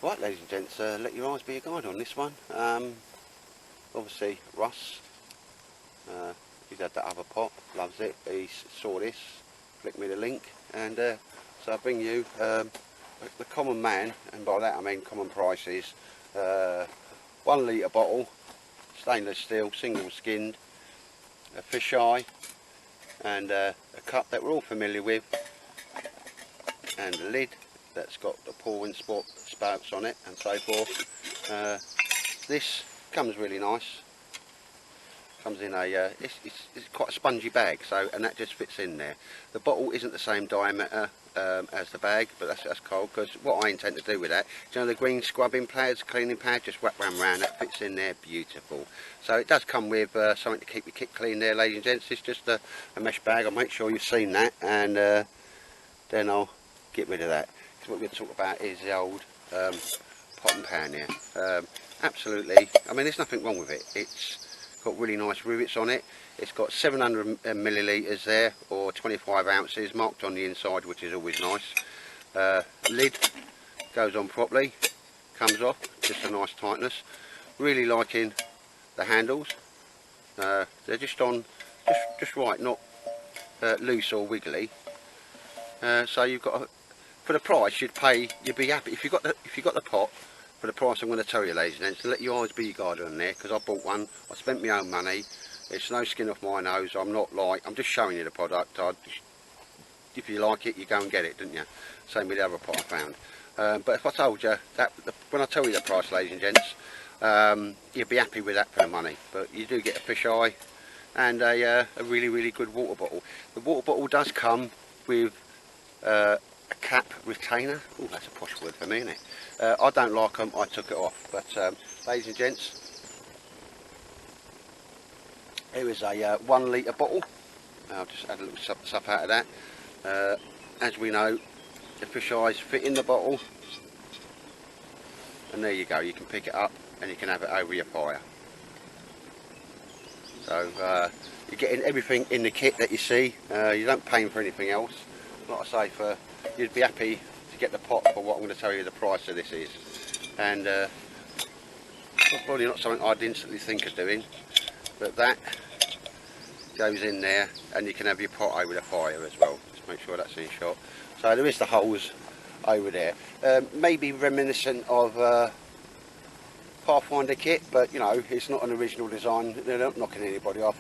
Right, ladies and gents, let your eyes be a guide on this one. Obviously Russ, he's had that other pot, loves it. He saw this, flicked me the link, and so I bring you the common man, and by that I mean common prices. 1 litre bottle, stainless steel, single skinned, a fisheye, and a cup that we're all familiar with, and a lid that's got the pouring spouts on it and so forth. This comes really nice. Comes in a it's quite a spongy bag, so, and that just fits in there. The bottle isn't the same diameter as the bag, but that's cool, because what I intend to do with that, do you know the green scrubbing pads, cleaning pad, just wrap around, that fits in there beautiful. So it does come with something to keep your kit clean there, ladies and gents. It's just a mesh bag. I'll make sure you've seen that, and then I'll get rid of that. Because what we're going to talk about is the old pot and pan here. Absolutely, I mean, there's nothing wrong with it. It's got really nice rivets on it. It's got 700 millilitres there, or 25 ounces, marked on the inside, which is always nice. Lid goes on properly, comes off, just a nice tightness. Really liking the handles. They're just on, just right, not loose or wiggly. So you've got, for the price you'd be happy if you got the pot. For the price I'm going to tell you, ladies and gents, let your eyes be your guide on there, because I bought one, I spent my own money, it's no skin off my nose. I'm just showing you the product. If you like it, you go and get it, don't you? Same with the other pot I found. But if I told you that, when I tell you the price, ladies and gents, you'd be happy with that for the money. But you do get a fisheye and a really good water bottle. The water bottle does come with a cap retainer. Oh, that's a posh word for me, isn't it? I don't like them, I took it off. But ladies and gents, here is a 1 litre bottle. I'll just add a little stuff out of that. As we know, the fish eyes fit in the bottle, and there you go. You can pick it up and you can have it over your fire. So you're getting everything in the kit that you see. You don't pay for anything else. Like I say, you'd be happy to get the pot for what I'm going to tell you the price of this is. And probably not something I'd instantly think of doing, but that goes in there, and you can have your pot over the fire as well. Just make sure that's in shot. So there is the holes over there. Maybe reminiscent of Pathfinder kit, but you know, it's not an original design. They're not knocking anybody off.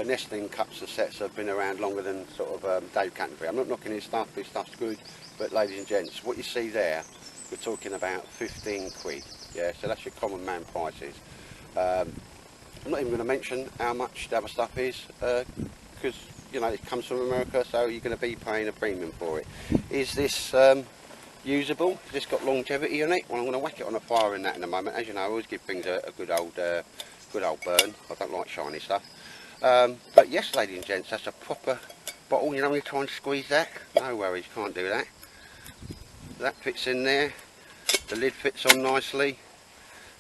Nesting cups and sets have been around longer than sort of Dave Canterbury. I'm not knocking his stuff, his stuff's good, but ladies and gents, what you see there, we're talking about 15 quid. Yeah, so that's your common man prices. I'm not even going to mention how much the other stuff is, because you know, it comes from America, so you're going to be paying a premium for it. Is this usable? Has this got longevity on it? Well, I'm going to whack it on a fire in that in a moment. As you know, I always give things a good old burn. I don't like shiny stuff. But yes, ladies and gents, that's a proper bottle. You know, when you try and squeeze that, no worries, you can't do that. That fits in there. The lid fits on nicely.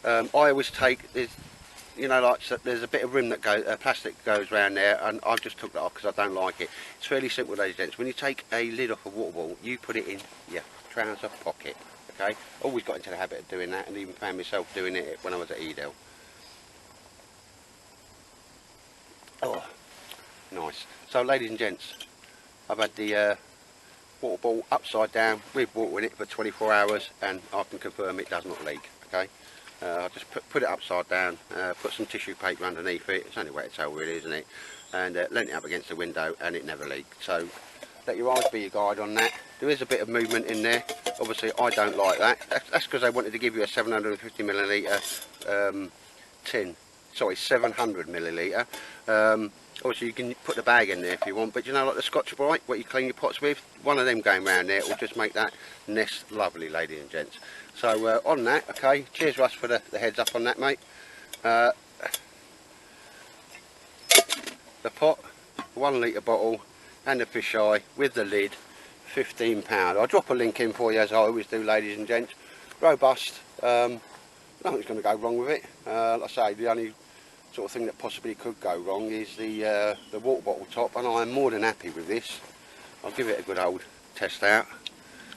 I always take, you know, like, so there's a bit of rim that goes, plastic goes around there, and I've just took that off because I don't like it. It's fairly simple, ladies and gents. When you take a lid off a water bottle, you put it in your trouser pocket. Okay, always got into the habit of doing that, and even found myself doing it when I was at Iitre. Oh, nice. So, ladies and gents, I've had the water bottle upside down with water in it for 24 hours, and I can confirm it does not leak. Okay. I just put it upside down, put some tissue paper underneath it. It's the only way to tell really, isn't it? And leant it up against the window, and it never leaked. So let your eyes be your guide on that. There is a bit of movement in there. Obviously I don't like that. That's because they wanted to give you a 750 millilitre tin. Sorry, 700 millilitre. Obviously you can put the bag in there if you want, but you know, like the Scotch-Brite, what you clean your pots with, one of them going around there will just make that nest lovely, ladies and gents. So on that, okay, cheers Russ for the heads up on that, mate. The pot, 1 litre bottle, and the fisheye with the lid, £15. I'll drop a link in for you, as I always do, ladies and gents. Robust, nothing's going to go wrong with it. Like I say, the only sort of thing that possibly could go wrong is the water bottle top, and I'm more than happy with this. I'll give it a good old test out,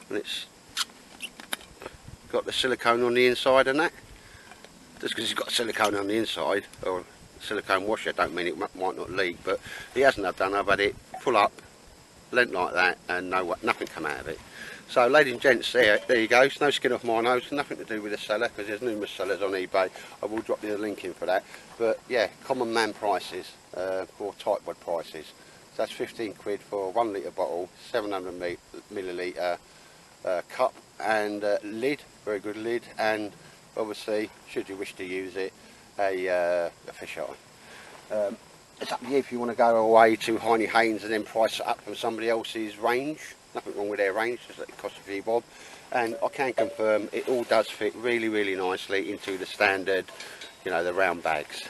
and it's got the silicone on the inside and that. Just because it's got silicone on the inside, or silicone washer, don't mean it might not leak, but he hasn't have done. I've had it full up, length like that, and nothing come out of it. So ladies and gents, there you go. It's no skin off my nose, nothing to do with the seller, because there's numerous sellers on eBay. I will drop you the link in for that. But yeah, common man prices, or tightwad prices. So that's 15 quid for a 1 litre bottle, 700 millilitre cup, and lid, very good lid, and obviously, should you wish to use it, a fish eye. It's up to you if you want to go away to Heine Haynes and then price it up from somebody else's range. Nothing wrong with their range, just that it costs a few bob. And I can confirm it all does fit really, really nicely into the standard, you know, the round bags.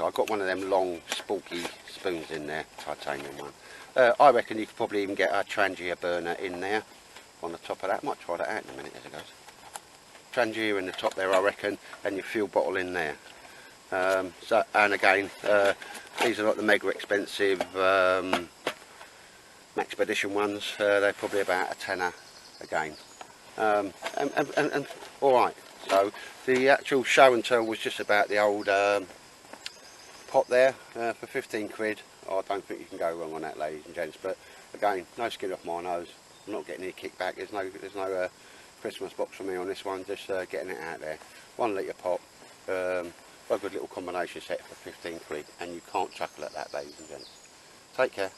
I've got one of them long sporky spoons in there, titanium one. I reckon you could probably even get a Trangia burner in there on the top of that. Might try that out in a minute as it goes. Trangia in the top there, I reckon, and your fuel bottle in there. And again, these are not the mega expensive Maxpedition ones. They're probably about a tenner again. And all right. So the actual show and tell was just about the old pot there for 15 quid. I don't think you can go wrong on that, ladies and gents. But again, no skin off my nose. I'm not getting any kickback. There's no Christmas box for me on this one. Just getting it out there. 1 litre pot. A good little combination set for 15 quid, and you can't chuckle at that, ladies and gents. Take care.